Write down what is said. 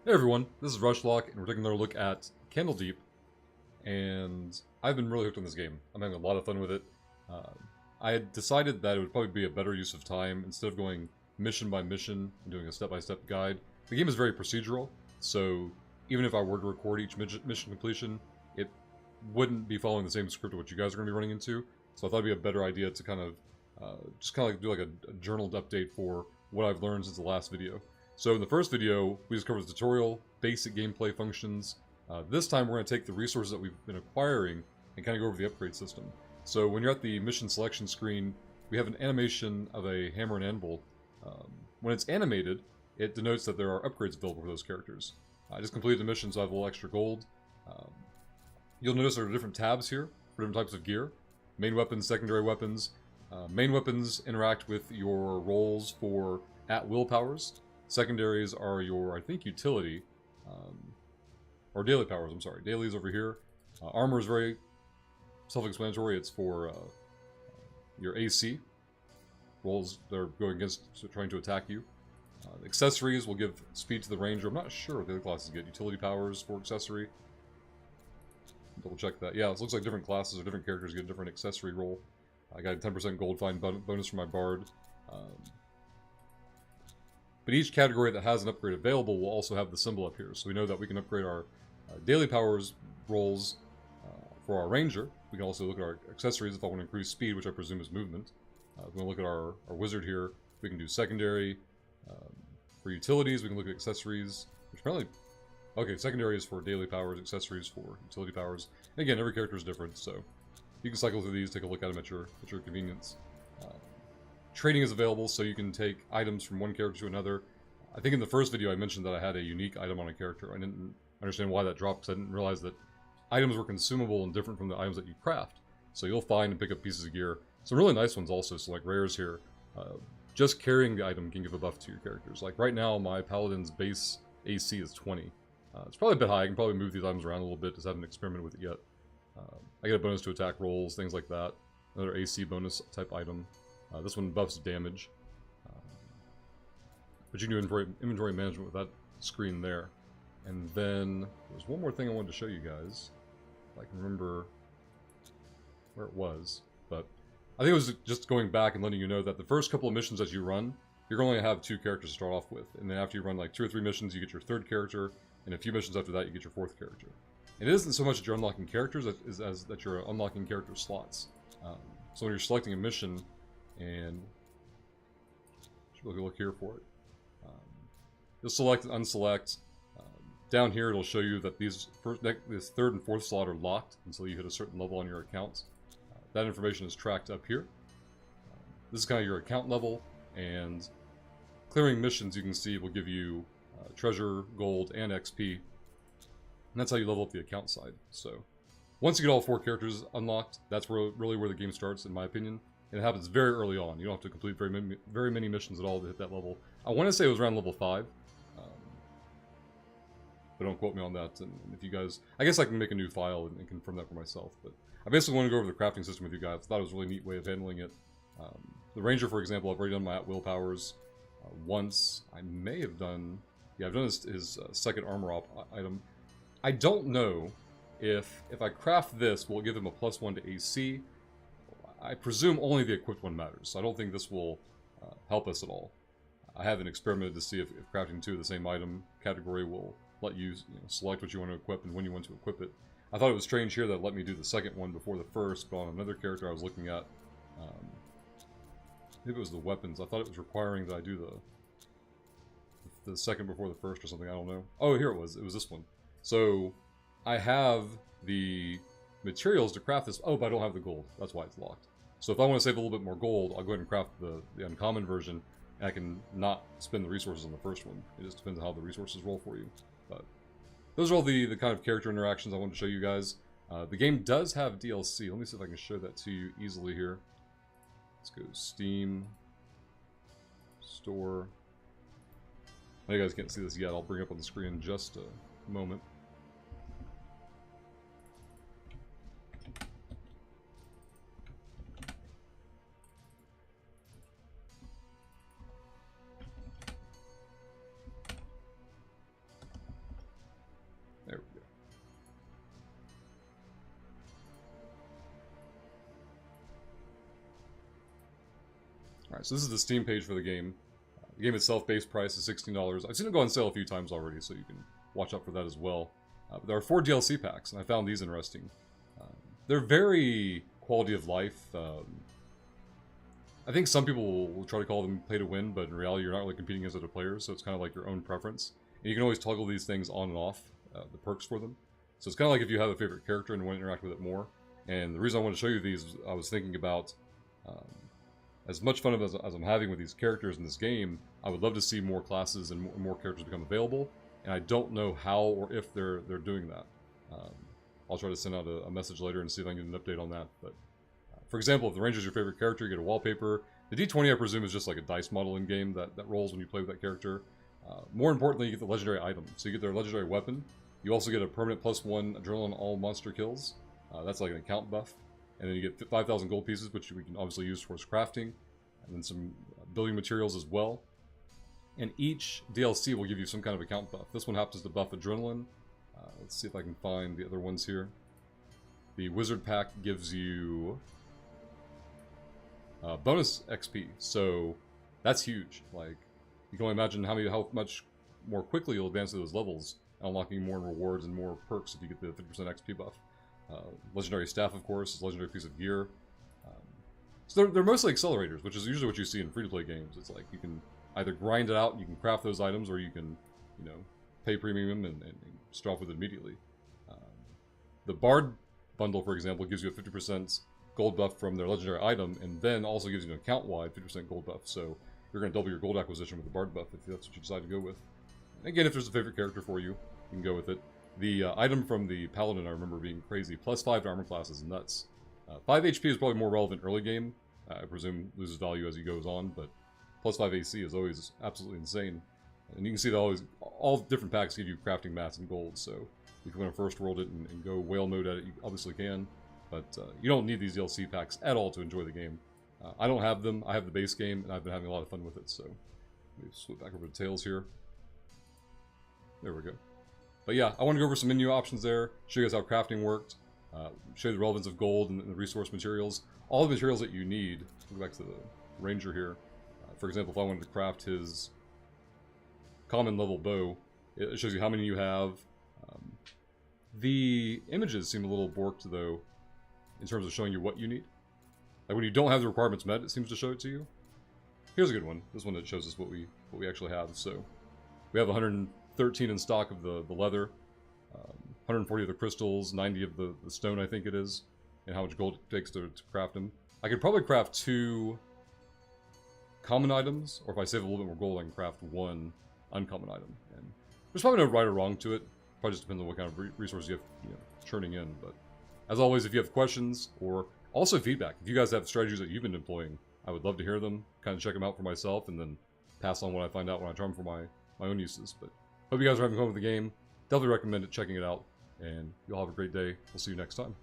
Hey everyone, this is Rushlock, and we're taking another look at Candlekeep, and I've been really hooked on this game. I'm having a lot of fun with it. I had decided that it would probably be a better use of time, instead of going mission by mission and doing a step-by-step guide. The game is very procedural, so even if I were to record each mission completion, it wouldn't be following the same script of what you guys are going to be running into, so I thought it'd be a better idea to kind of do like a journaled update for what I've learned since the last video. So in the first video, we just covered the tutorial, basic gameplay functions. This time we're going to take the resources that we've been acquiring and kind of go over the upgrade system. So when you're at the mission selection screen, we have an animation of a hammer and anvil. When it's animated, it denotes that there are upgrades available for those characters. I just completed the mission, so I have a little extra gold. You'll notice there are different tabs here for different types of gear. Main weapons, secondary weapons. Main weapons interact with your rolls for at-will powers. Secondaries are your, I think, utility, or daily powers, I'm sorry. Dailies over here. Armor is very self-explanatory. It's for your AC. Rolls that are going against, so trying to attack you. Accessories will give speed to the ranger. I'm not sure what the other classes get. Utility powers for accessory. Double check that. Yeah, it looks like different classes or different characters get a different accessory roll. I got a 10% gold find bonus for my bard. But each category that has an upgrade available will also have the symbol up here. So we know that we can upgrade our daily powers rolls for our ranger. We can also look at our accessories if I want to increase speed, which I presume is movement. If we want to look at our wizard here, we can do secondary. For utilities, we can look at accessories, which apparently... Okay, secondary is for daily powers, accessories for utility powers. And again, every character is different, so you can cycle through these, take a look at them at your convenience. Trading is available, so you can take items from one character to another. I think in the first video I mentioned that I had a unique item on a character. I didn't understand why that dropped, because I didn't realize that items were consumable and different from the items that you craft. So you'll find and pick up pieces of gear. Some really nice ones also, so like rares here. Just carrying the item can give a buff to your characters. Like right now, my paladin's base AC is 20. It's probably a bit high. I can probably move these items around a little bit, just haven't experimented with it yet. I get a bonus to attack rolls, things like that. Another AC bonus type item. This one buffs damage. But you can do inventory management with that screen there. And then there's one more thing I wanted to show you guys. If I can remember where it was. But I think it was just going back and letting you know that the first couple of missions that you run, you're going to have 2 characters to start off with. And then after you run like 2 or 3 missions, you get your 3rd character. And a few missions after that, you get your 4th character. And it isn't so much that you're unlocking characters as that you're unlocking character slots. So when you're selecting a mission, and should look here for it. You'll select and unselect. Down here, it'll show you that this 3rd and 4th slot are locked until you hit a certain level on your account. That information is tracked up here. This is kind of your account level, and clearing missions, you can see, will give you treasure, gold, and XP. And that's how you level up the account side. So once you get all 4 characters unlocked, that's really where the game starts, in my opinion. And it happens very early on. You don't have to complete very many missions at all to hit that level. I want to say it was around level 5. But don't quote me on that. And if you guys... I guess I can make a new file and confirm that for myself. But I basically want to go over the crafting system with you guys. I thought it was a really neat way of handling it. The Ranger, for example, I've already done my at-will powers once. I may have done... Yeah, I've done his 2nd armor op item. I don't know if I craft this, will it give him a +1 to AC? I presume only the equipped one matters, so I don't think this will help us at all. I haven't experimented to see if crafting 2 of the same item category will let you, select what you want to equip and when you want to equip it. I thought it was strange here that it let me do the 2nd one before the 1st, but on another character I was looking at, maybe it was the weapons. I thought it was requiring that I do the 2nd before the 1st or something, I don't know. Oh, here it was this one. So, I have the materials to craft this. Oh, but I don't have the gold. That's why it's locked. So if I want to save a little bit more gold, I'll go ahead and craft the uncommon version, and I can not spend the resources on the first one. It just depends on how the resources roll for you. But those are all the kind of character interactions I wanted to show you guys. The game does have DLC. Let me see if I can show that to you easily here. Let's go Steam, Store. I know you guys can't see this yet. I'll bring it up on the screen in just a moment. Alright, so this is the Steam page for the game. The game itself, base price is $16. I've seen it go on sale a few times already, so you can watch out for that as well. But there are 4 DLC packs, and I found these interesting. They're very quality of life. I think some people will try to call them pay to win, but in reality you're not really competing against other players, so it's kind of like your own preference. And you can always toggle these things on and off, the perks for them. So it's kind of like if you have a favorite character and want to interact with it more. And the reason I wanted to show you these, I was thinking about, as much fun as I'm having with these characters in this game, I would love to see more classes and more characters become available. And I don't know how or if they're doing that. I'll try to send out a message later and see if I can get an update on that. But for example, if the Ranger is your favorite character, you get a wallpaper. The D20, I presume, is just like a dice model in game that rolls when you play with that character. More importantly, you get the legendary item. So you get their legendary weapon. You also get a permanent +1 adrenaline on all monster kills. That's like an account buff. And then you get 5,000 gold pieces, which we can obviously use towards crafting. And then some building materials as well. And each DLC will give you some kind of account buff. This one happens to buff adrenaline. Let's see if I can find the other ones here. The Wizard Pack gives you bonus XP, so that's huge. Like, you can only imagine how much more quickly you'll advance to those levels, unlocking more rewards and more perks if you get the 50% XP buff. Legendary Staff, of course, is a legendary piece of gear. So they're mostly accelerators, which is usually what you see in free-to-play games. It's like you can either grind it out and you can craft those items, or you can, pay premium and start off with it immediately. The Bard bundle, for example, gives you a 50% gold buff from their legendary item, and then also gives you an account-wide 50% gold buff. So you're going to double your gold acquisition with the Bard buff if that's what you decide to go with. Again, if there's a favorite character for you, you can go with it. The item from the Paladin, I remember being crazy. +5 to armor class is nuts. 5 HP is probably more relevant early game. I presume loses value as he goes on, but +5 AC is always absolutely insane. And you can see that all different packs give you crafting mats and gold, so if you want to first world it and go whale mode at it, you obviously can. But you don't need these DLC packs at all to enjoy the game. I don't have them. I have the base game, and I've been having a lot of fun with it, so let me flip back over to Tails here. There we go. But yeah, I want to go over some menu options there, show you guys how crafting worked, show you the relevance of gold and the resource materials. All the materials that you need. Go back to the Ranger here. For example, if I wanted to craft his common level bow, it shows you how many you have. The images seem a little borked, though, in terms of showing you what you need. Like when you don't have the requirements met, it seems to show it to you. Here's a good one. This one that shows us what we actually have. So we have 113 in stock of the leather, 140 of the crystals, 90 of the stone, I think it is, and how much gold it takes to craft them. I could probably craft 2 common items, or if I save a little bit more gold, I can craft 1 uncommon item. And there's probably no right or wrong to it. Probably just depends on what kind of resources you have, churning in. But as always, if you have questions or also feedback, if you guys have strategies that you've been employing, I would love to hear them. Kind of check them out for myself, and then pass on what I find out when I try them for my own uses. But hope you guys are having fun with the game. Definitely recommend checking it out, and you'll have a great day. We'll see you next time.